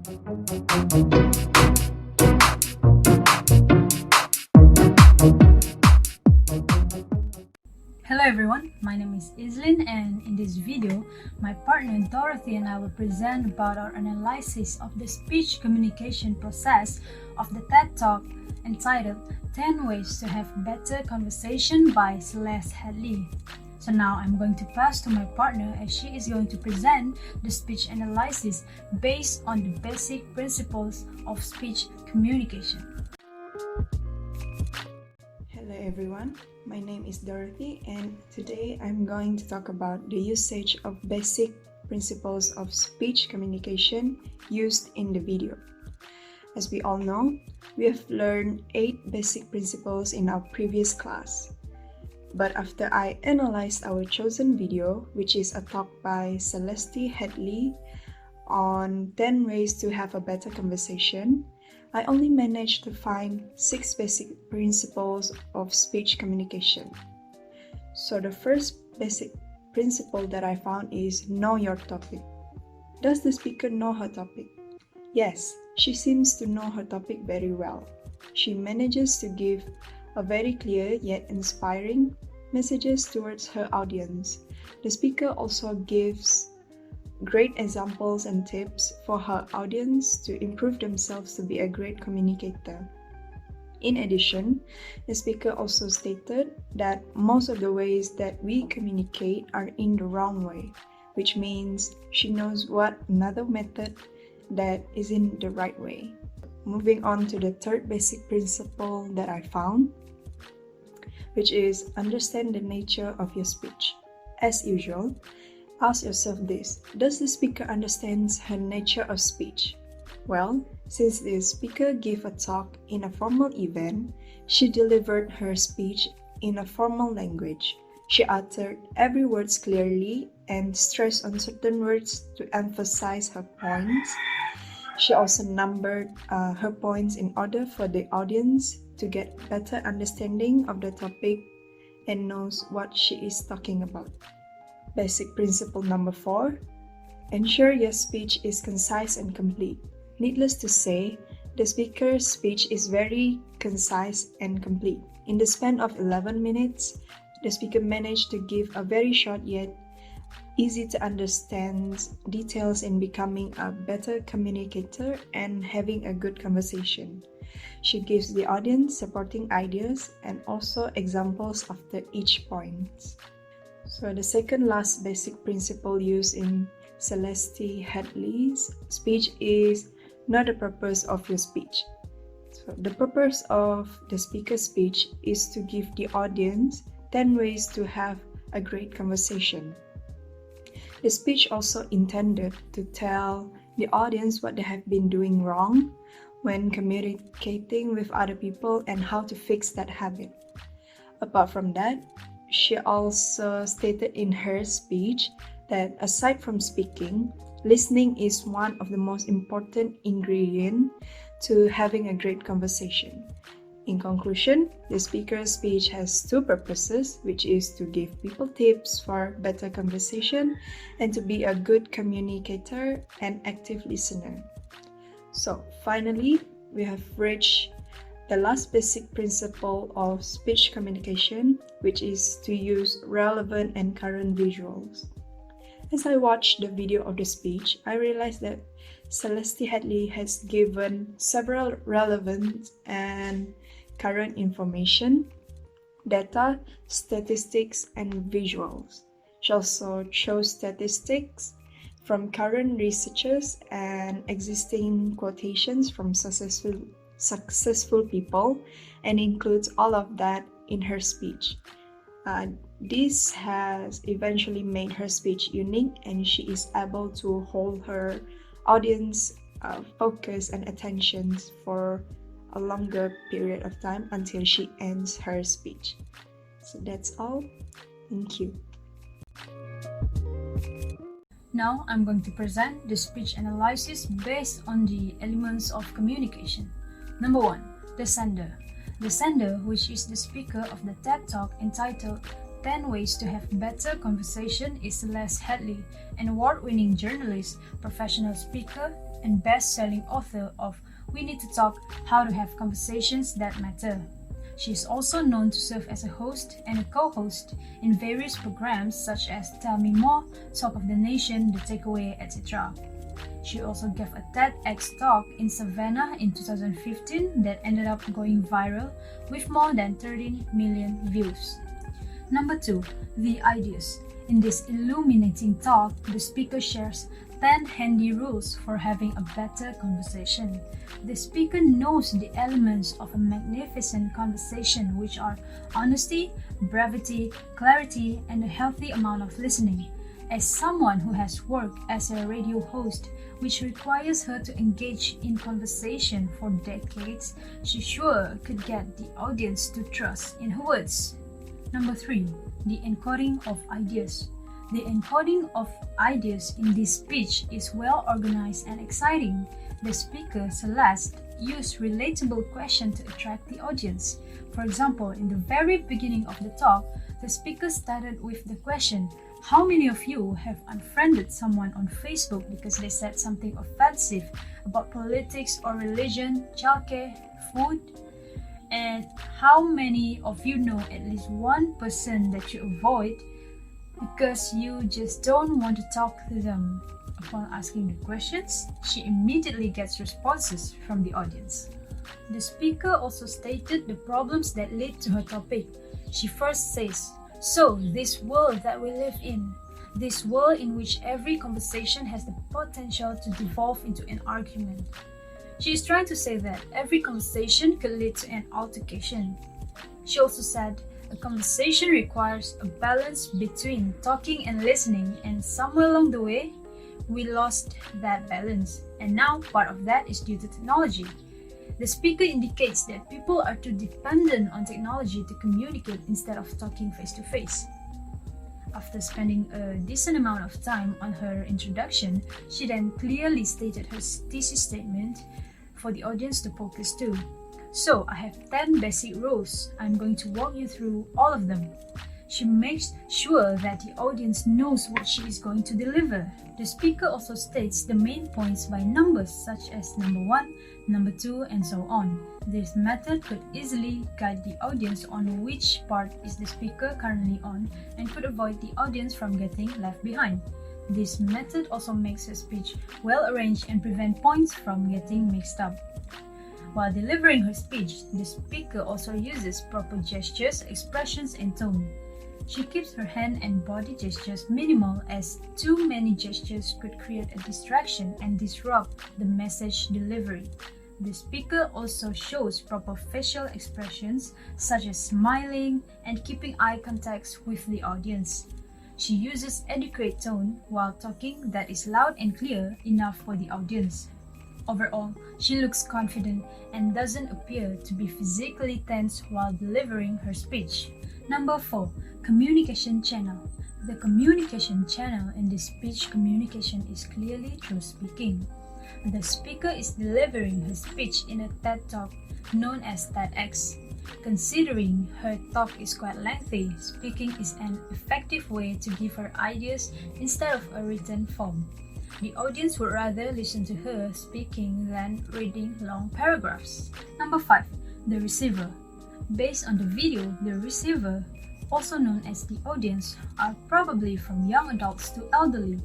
Hello everyone, my name is Ezlynn, and in this video, my partner Dorothy and I will present about our analysis of the speech communication process of the TED Talk entitled 10 Ways to Have Better Conversation by Celeste Headlee. So now I'm going to pass to my partner as she is going to present the speech analysis based on the basic principles of speech communication. Hello everyone, my name is Dorothy and today I'm going to talk about the usage of basic principles of speech communication used in the video. As we all know, we have learned 8 basic principles in our previous class. But after I analyzed our chosen video, which is a talk by Celeste Headlee on 10 ways to have a better conversation, I only managed to find 6 basic principles of speech communication. So the first basic principle that I found is know your topic. Does the speaker know her topic? Yes, she seems to know her topic very well. She manages to give a very clear yet inspiring messages towards her audience. The speaker also gives great examples and tips for her audience to improve themselves to be a great communicator. In addition, the speaker also stated that most of the ways that we communicate are in the wrong way, which means she knows what another method that is in the right way. Moving on to the third basic principle that I found, which is understand the nature of your speech. As usual, ask yourself this: does the speaker understand her nature of speech? Well, since the speaker gave a talk in a formal event, she delivered her speech in a formal language. She uttered every word clearly and stressed on certain words to emphasize her points. She also numbered her points in order for the audience to get better understanding of the topic and knows what she is talking about. Basic principle number 4, ensure your speech is concise and complete. Needless to say, the speaker's speech is very concise and complete. In the span of 11 minutes, the speaker managed to give a very short yet easy to understand details in becoming a better communicator and having a good conversation. She gives the audience supporting ideas and also examples after each point. So the second last basic principle used in Celeste Headlee's speech is know the purpose of your speech. So the purpose of the speaker's speech is to give the audience 10 ways to have a great conversation. The speech also intended to tell the audience what they have been doing wrong when communicating with other people and how to fix that habit. Apart from that, she also stated in her speech that aside from speaking, listening is one of the most important ingredients to having a great conversation. In conclusion, the speaker's speech has 2 purposes, which is to give people tips for better conversation and to be a good communicator and active listener. So finally, we have reached the last basic principle of speech communication, which is to use relevant and current visuals. As I watched the video of the speech, I realized that Celeste Headlee has given several relevant and current information, data, statistics, and visuals. She also chose statistics from current researchers and existing quotations from successful people and includes all of that in her speech. This has eventually made her speech unique, and she is able to hold her audience focus and attention for a longer period of time until she ends her speech. So that's all. Thank you. Now I'm going to present the speech analysis based on the elements of communication. Number 1. The sender. The sender, which is the speaker of the TED Talk entitled 10 Ways to Have Better Conversation, is Celeste Headlee, an award-winning journalist, professional speaker, and best-selling author of We Need to Talk: How to Have Conversations That Matter. She is also known to serve as a host and a co-host in various programs such as Tell Me More, Talk of the Nation, The Takeaway, etc. She also gave a TEDx talk in Savannah in 2015 that ended up going viral with more than 13 million views. Number 2. The ideas. In this illuminating talk, the speaker shares 10 handy rules for having a better conversation. The speaker knows the elements of a magnificent conversation, which are honesty, brevity, clarity, and a healthy amount of listening. As someone who has worked as a radio host, which requires her to engage in conversation for decades, she sure could get the audience to trust in her words. Number 3. The encoding of ideas. The encoding of ideas in this speech is well organized and exciting. The speaker, Celeste, used relatable questions to attract the audience. For example, in the very beginning of the talk, the speaker started with the question, how many of you have unfriended someone on Facebook because they said something offensive about politics or religion, childcare, food? And how many of you know at least one person that you avoid because you just don't want to talk to them? Upon asking the questions, she immediately gets responses from the audience. The speaker also stated the problems that lead to her topic. She first says, so this world that we live in, this world in which every conversation has the potential to devolve into an argument. She is trying to say that every conversation could lead to an altercation. She also said, a conversation requires a balance between talking and listening, and somewhere along the way, we lost that balance, and now part of that is due to technology. The speaker indicates that people are too dependent on technology to communicate instead of talking face to face. After spending a decent amount of time on her introduction, she then clearly stated her thesis statement for the audience to focus to. So, I have 10 basic rules. I'm going to walk you through all of them. She makes sure that the audience knows what she is going to deliver. The speaker also states the main points by numbers such as number 1, number 2, and so on. This method could easily guide the audience on which part is the speaker currently on and could avoid the audience from getting left behind. This method also makes her speech well arranged and prevent points from getting mixed up. While delivering her speech, the speaker also uses proper gestures, expressions, and tone. She keeps her hand and body gestures minimal, as too many gestures could create a distraction and disrupt the message delivery. The speaker also shows proper facial expressions such as smiling and keeping eye contact with the audience. She uses adequate tone while talking that is loud and clear enough for the audience. Overall, she looks confident and doesn't appear to be physically tense while delivering her speech. Number 4. Communication channel. The communication channel in this speech communication is clearly through speaking. The speaker is delivering her speech in a TED Talk known as TEDx. Considering her talk is quite lengthy, speaking is an effective way to give her ideas instead of a written form. The audience would rather listen to her speaking than reading long paragraphs. Number 5. The receiver. Based on the video, the receiver, also known as the audience, are probably from young adults to elderly.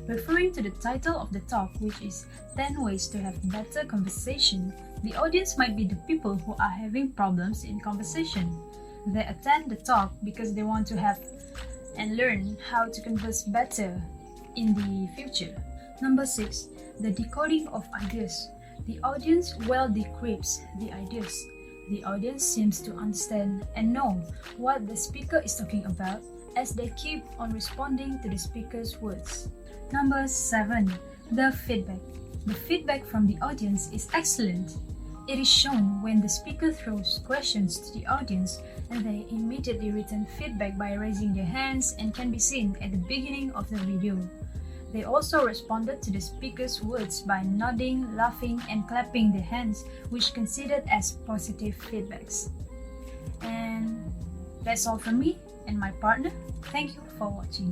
Referring to the title of the talk, which is 10 Ways to Have Better Conversation, the audience might be the people who are having problems in conversation. They attend the talk because they want to have and learn how to converse better in the future. Number 6. The decoding of ideas. The audience well decrypts the ideas. The audience seems to understand and know what the speaker is talking about as they keep on responding to the speaker's words. Number 7. The feedback. The feedback from the audience is excellent. It is shown when the speaker throws questions to the audience and they immediately return feedback by raising their hands and can be seen at the beginning of the video. They also responded to the speaker's words by nodding, laughing, and clapping their hands, which considered as positive feedbacks. And that's all from me and my partner. Thank you for watching.